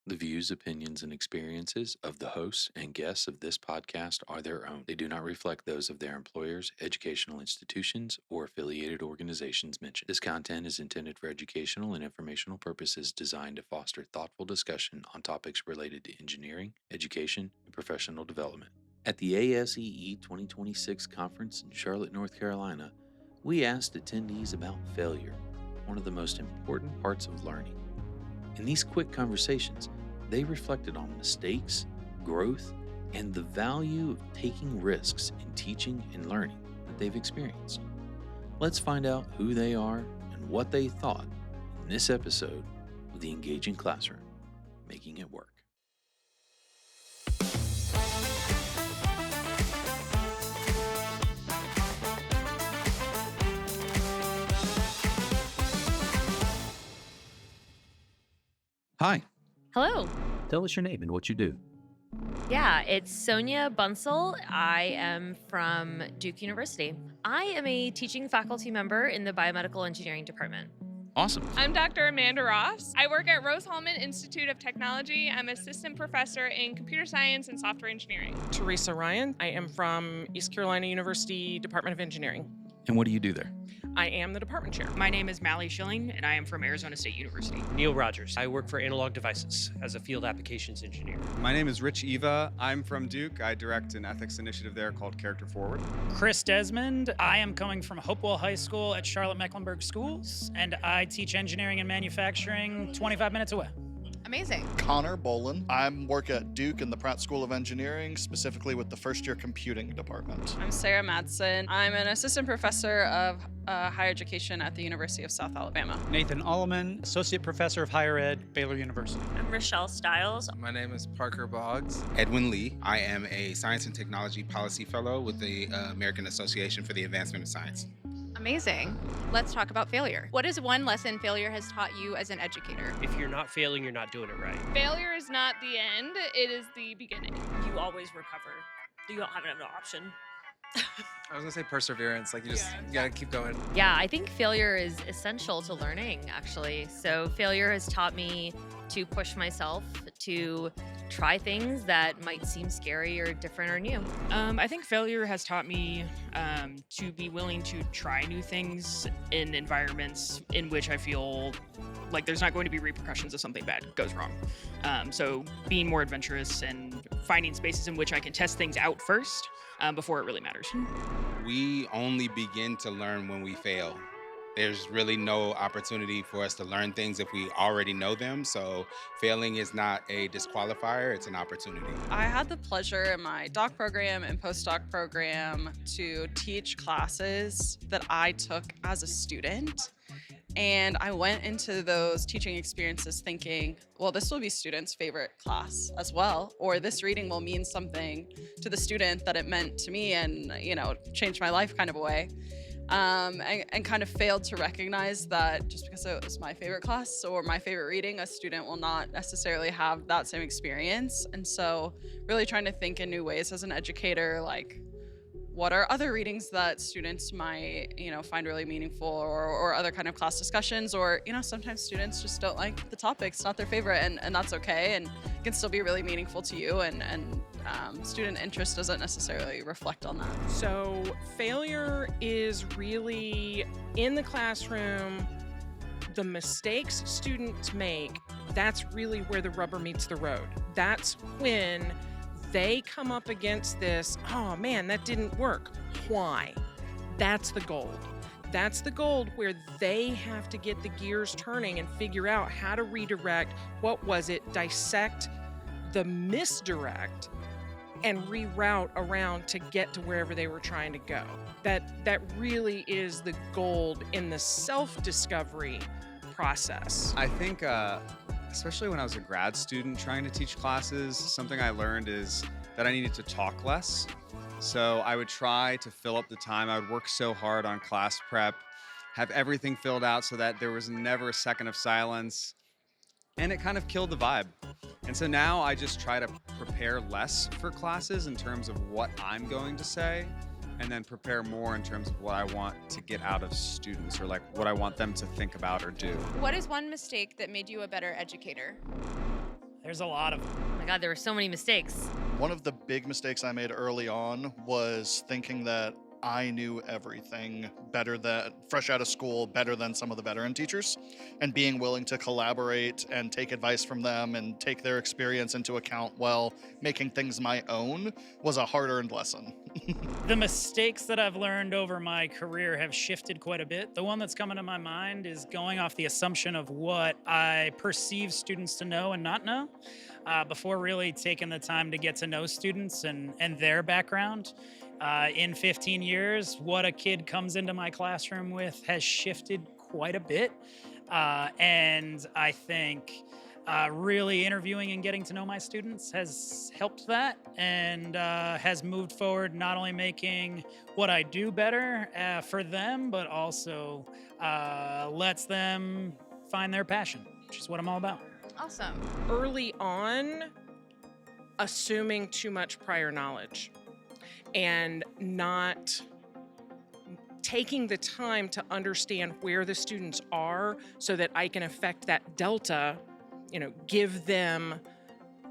The views, opinions, and experiences of the hosts and guests of this podcast are their own. They do not reflect those of their employers, educational institutions, or affiliated organizations mentioned. This content is intended for educational and informational purposes designed to foster thoughtful discussion on topics related to engineering, education, and professional development. At the ASEE 2026 conference in Charlotte, North Carolina, we asked attendees about failure, one of the most important parts of learning. In these quick conversations, they reflected on mistakes, growth, and the value of taking risks in teaching and learning that they've experienced. Let's find out who they are and what they thought in this episode of The Engaging Classroom, Making It Work. Hi. Hello. Tell us your name and what you do. Yeah, it's Sonia Bansal. I am from Duke University. I am a teaching faculty member in the biomedical engineering department. Awesome. I'm Dr. Amanda Ross. I work at Rose-Hulman Institute of Technology. I'm assistant professor in computer science and software engineering. Teresa Ryan. I am from East Carolina University Department of Engineering. And what do you do there? I am the department chair. My name is Malle, Schilling, and I am from Arizona State University. Neil Rogers. I work for Analog Devices as a field applications engineer. My name is Rich Eva. I'm from Duke. I direct an ethics initiative there called Character Forward. Chris Desmond. I am coming from Hopewell High School at Charlotte-Mecklenburg Schools, and I teach engineering and manufacturing 25 minutes away. Amazing. Connor Bolen. I work at Duke in the Pratt School of Engineering, specifically with the first-year computing department. I'm Sarah Madsen. I'm an assistant professor of higher education at the University of South Alabama. Nathan Alleman, associate professor of higher ed, Baylor University. I'm Rochelle Stiles. My name is Parker Boggs. Edwin Lee. I am a science and technology policy fellow with the American Association for the Advancement of Science. Amazing. Let's talk about failure. What is one lesson failure has taught you as an educator? If you're not failing, you're not doing it right. Failure is not the end, it is the beginning. You always recover. You don't have another option. I was gonna say perseverance, like you gotta keep going. Yeah, I think failure is essential to learning, actually. So failure has taught me to push myself, to try things that might seem scary or different or new. I think failure has taught me to be willing to try new things in environments in which I feel like there's not going to be repercussions if something bad goes wrong. So being more adventurous and finding spaces in which I can test things out first before it really matters. We only begin to learn when we fail. There's really no opportunity for us to learn things if we already know them. So failing is not a disqualifier, it's an opportunity. I had the pleasure in my doc program and postdoc program to teach classes that I took as a student. And I went into those teaching experiences thinking, well, this will be students' favorite class as well, or this reading will mean something to the student that it meant to me and, changed my life kind of a way. And kind of failed to recognize that just because it was my favorite class or my favorite reading, a student will not necessarily have that same experience. And so really trying to think in new ways as an educator, like, what are other readings that students might, find really meaningful or other kind of class discussions, or, sometimes students just don't like the topic. It's not their favorite, and that's okay. And it can still be really meaningful to you, and student interest doesn't necessarily reflect on that. So failure is really in the classroom, the mistakes students make, that's really where the rubber meets the road. That's when they come up against this, oh man, that didn't work. Why? That's the gold. That's the gold where they have to get the gears turning and figure out how to redirect, what was it, dissect the misdirect and reroute around to get to wherever they were trying to go. That really is the gold in the self-discovery process. I think, especially when I was a grad student trying to teach classes, something I learned is that I needed to talk less. So I would try to fill up the time. I would work so hard on class prep, have everything filled out so that there was never a second of silence. And it kind of killed the vibe. And so now I just try to prepare less for classes in terms of what I'm going to say, and then prepare more in terms of what I want to get out of students, or like what I want them to think about or do. What is one mistake that made you a better educator? There's a lot of them. Oh my God, there were so many mistakes. One of the big mistakes I made early on was thinking that I knew everything better than fresh out of school, better than some of the veteran teachers, and being willing to collaborate and take advice from them and take their experience into account while making things my own was a hard-earned lesson. The mistakes that I've learned over my career have shifted quite a bit. The one that's coming to my mind is going off the assumption of what I perceive students to know and not know, before really taking the time to get to know students and their background. In 15 years, what a kid comes into my classroom with has shifted quite a bit. And I think really interviewing and getting to know my students has helped that and has moved forward, not only making what I do better for them, but also lets them find their passion, which is what I'm all about. Awesome. Early on, assuming too much prior knowledge and not taking the time to understand where the students are so that I can affect that delta, give them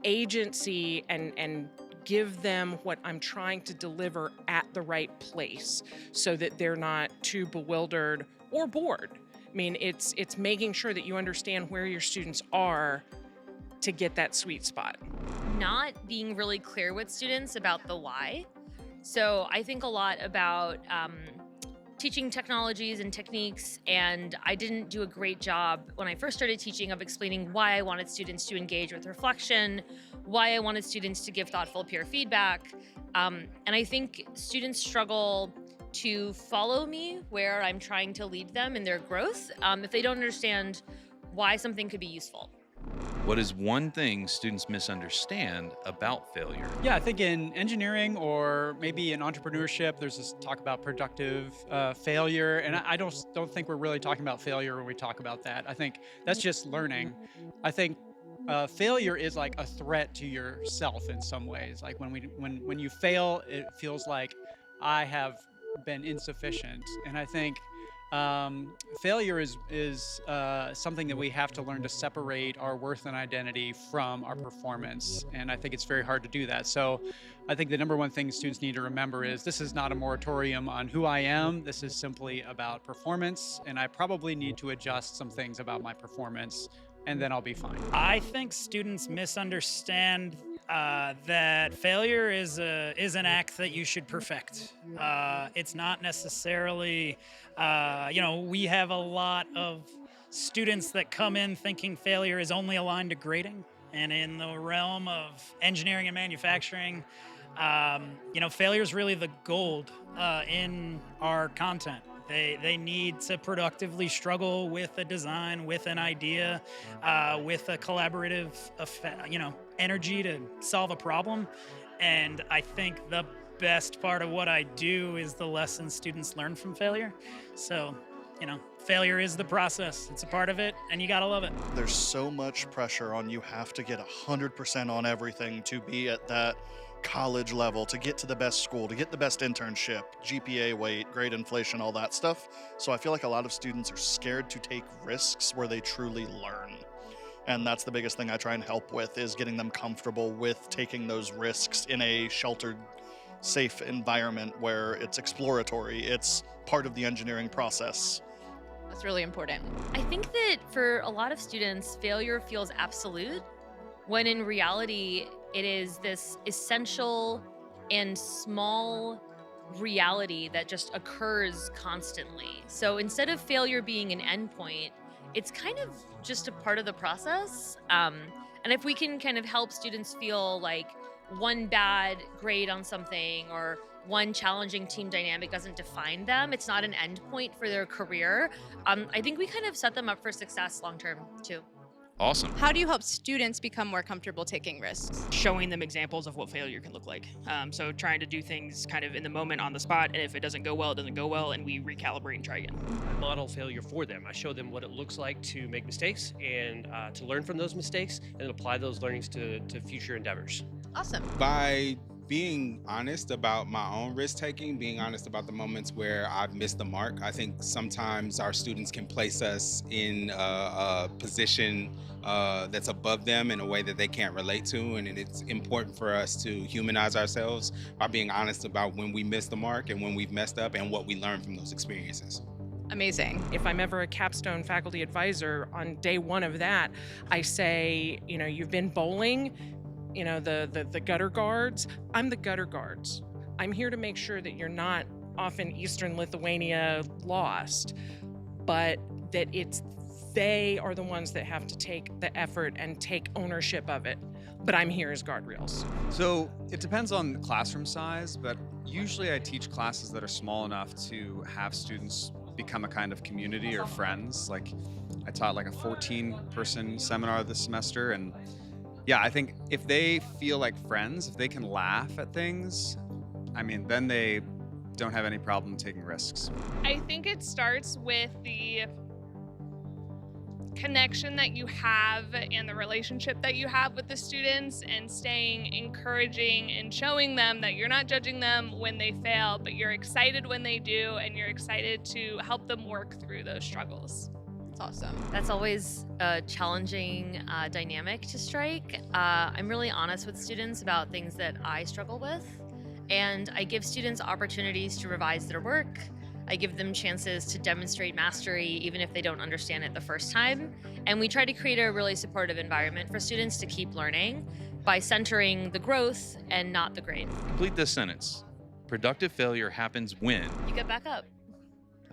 agency and give them what I'm trying to deliver at the right place so that they're not too bewildered or bored. I mean, it's making sure that you understand where your students are to get that sweet spot. Not being really clear with students about the why. So I think a lot about teaching technologies and techniques, and I didn't do a great job when I first started teaching of explaining why I wanted students to engage with reflection, why I wanted students to give thoughtful peer feedback. And I think students struggle to follow me where I'm trying to lead them in their growth if they don't understand why something could be useful. What is one thing students misunderstand about failure? Yeah, I think in engineering or maybe in entrepreneurship, there's this talk about productive failure, and I don't think we're really talking about failure when we talk about that. I think that's just learning. I think failure is like a threat to yourself in some ways. Like when you fail, it feels like I have been insufficient, and I think failure is something that we have to learn to separate our worth and identity from our performance, and I think it's very hard to do that. So I think the number one thing students need to remember is this is not a moratorium on who I am. This is simply about performance, and I probably need to adjust some things about my performance, and then I'll be fine. I think students misunderstand that failure is an act that you should perfect. It's not necessarily, we have a lot of students that come in thinking failure is only aligned to grading. And in the realm of engineering and manufacturing, failure is really the gold in our content. They need to productively struggle with a design, with an idea, with a collaborative, energy to solve a problem. And I think the best part of what I do is the lessons students learn from failure. So, failure is the process. It's a part of it, and you gotta love it. There's so much pressure on you have to get 100% on everything to be at that college level, to get to the best school, to get the best internship, GPA weight, grade inflation, all that stuff. So I feel like a lot of students are scared to take risks where they truly learn. And that's the biggest thing I try and help with, is getting them comfortable with taking those risks in a sheltered, safe environment where it's exploratory. It's part of the engineering process. That's really important. I think that for a lot of students, failure feels absolute, when in reality, it is this essential and small reality that just occurs constantly. So instead of failure being an endpoint, it's kind of just a part of the process. And if we can kind of help students feel like one bad grade on something or one challenging team dynamic doesn't define them, it's not an endpoint for their career, I think we kind of set them up for success long term too. Awesome. How do you help students become more comfortable taking risks? Showing them examples of what failure can look like. So trying to do things kind of in the moment, on the spot, and if it doesn't go well, it doesn't go well, and we recalibrate and try again. I model failure for them. I show them what it looks like to make mistakes and to learn from those mistakes and apply those learnings to future endeavors. Awesome. By being honest about my own risk taking, being honest about the moments where I've missed the mark. I think sometimes our students can place us in a position that's above them in a way that they can't relate to. And it's important for us to humanize ourselves by being honest about when we missed the mark and when we've messed up and what we learned from those experiences. Amazing. If I'm ever a capstone faculty advisor, on day one of that, I say, you've been bowling, the gutter guards. I'm the gutter guards. I'm here to make sure that you're not off in Eastern Lithuania lost, but that they are the ones that have to take the effort and take ownership of it. But I'm here as guardrails. So it depends on the classroom size, but usually I teach classes that are small enough to have students become a kind of community or friends. Like I taught like a 14-person seminar this semester, and yeah, I think if they feel like friends, if they can laugh at things, then they don't have any problem taking risks. I think it starts with the connection that you have and the relationship that you have with the students, and staying encouraging and showing them that you're not judging them when they fail, but you're excited when they do, and you're excited to help them work through those struggles. That's awesome. That's always a challenging dynamic to strike. I'm really honest with students about things that I struggle with, and I give students opportunities to revise their work. I give them chances to demonstrate mastery even if they don't understand it the first time. And we try to create a really supportive environment for students to keep learning by centering the growth and not the grade. Complete this sentence. Productive failure happens when? You get back up.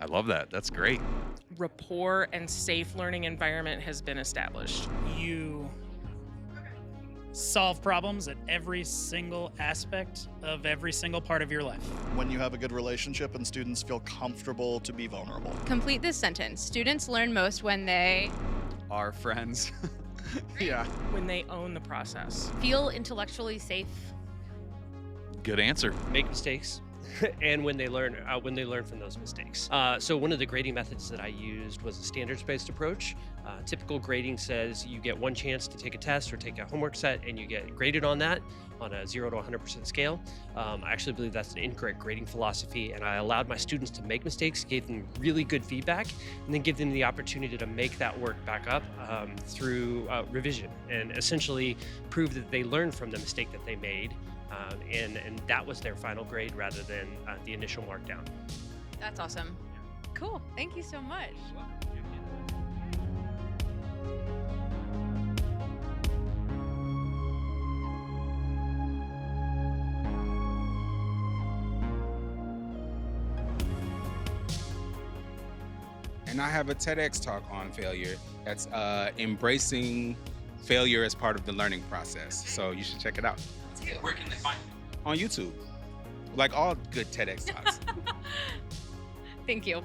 I love that. That's great. Rapport and safe learning environment has been established. You solve problems at every single aspect of every single part of your life. When you have a good relationship and students feel comfortable to be vulnerable. Complete this sentence. Students learn most when they are friends. Yeah. When they own the process. Feel intellectually safe. Good answer. Make mistakes. And when they learn from those mistakes. So one of the grading methods that I used was a standards-based approach. Typical grading says you get one chance to take a test or take a homework set, and you get graded on that on a 0 to 100% scale. I actually believe that's an incorrect grading philosophy, and I allowed my students to make mistakes, gave them really good feedback, and then give them the opportunity to make that work back up through revision, and essentially prove that they learned from the mistake that they made. And that was their final grade rather than the initial markdown. That's awesome. Cool. Thank you so much. And I have a TEDx talk on failure that's embracing failure as part of the learning process. So you should check it out. Where can they find it? On YouTube, like all good TEDx talks. Thank you.